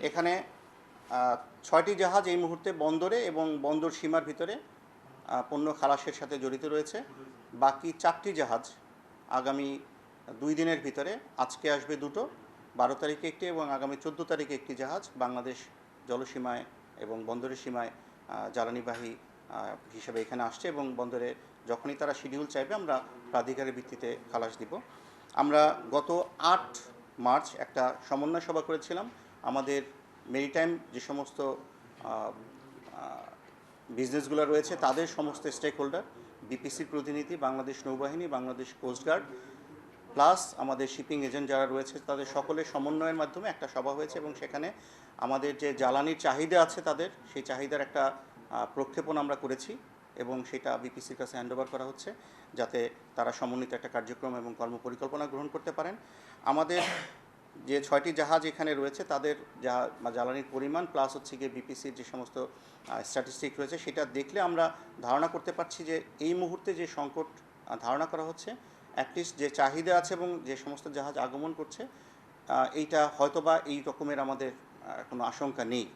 এখানে 6টি জাহাজ এই মুহূর্তে বন্দরে এবং বন্দর সীমার ভিতরে পণ্য খালাসের সাথে জড়িত রয়েছে। বাকি 4টি জাহাজ আগামী 2 দিনের ভিতরে, আজকে আসবে দুটো, 12 তারিখে একটি এবং আগামী 14 তারিখে একটি জাহাজ বাংলাদেশ জলসীমায় এবং বন্দরের সীমায় জ্বালানিবাহী হিসেবে এখানে আসছে এবং বন্দরে যখনই তারা শিডিউল চাইবে আমরা প্রাধিকারের ভিত্তিতে খালাস দিব। আমরা গত 8 মার্চ একটা সমন্বয় সভা করেছিলাম। আমাদের মেরিটাইম যে সমস্ত বিজনেসগুলো রয়েছে তাদের সমস্ত স্টেক হোল্ডার, বিপিসির প্রতিনিধি, বাংলাদেশ নৌবাহিনী, বাংলাদেশ কোস্টগার্ড প্লাস আমাদের শিপিং এজেন্ট যারা রয়েছে তাদের সকলের সমন্বয়ের মাধ্যমে একটা সভা হয়েছে এবং সেখানে আমাদের যে জ্বালানির চাহিদা আছে তাদের সেই চাহিদার একটা প্রক্ষেপণ আমরা করেছি এবং সেটা বিপিসির কাছে হ্যান্ডওভার করা হচ্ছে যাতে তারা সমন্বিত একটা কার্যক্রম এবং কর্মপরিকল্পনা গ্রহণ করতে পারেন। আমাদের যে 6টি জাহাজ এখানে রয়েছে তাদের জ্বালানির পরিমাণ প্লাস হচ্ছে গিয়ে বিপিসির যে সমস্ত স্ট্যাটিস্টিক রয়েছে সেটা দেখলে আমরা ধারণা করতে পারছি যে এই মুহূর্তে যে সংকট ধারণা করা হচ্ছে, অ্যাটলিস্ট যে চাহিদা আছে এবং যে সমস্ত জাহাজ আগমন করছে এইটা হয়তোবা এই রকমের আমাদের কোনো আশঙ্কা নেই।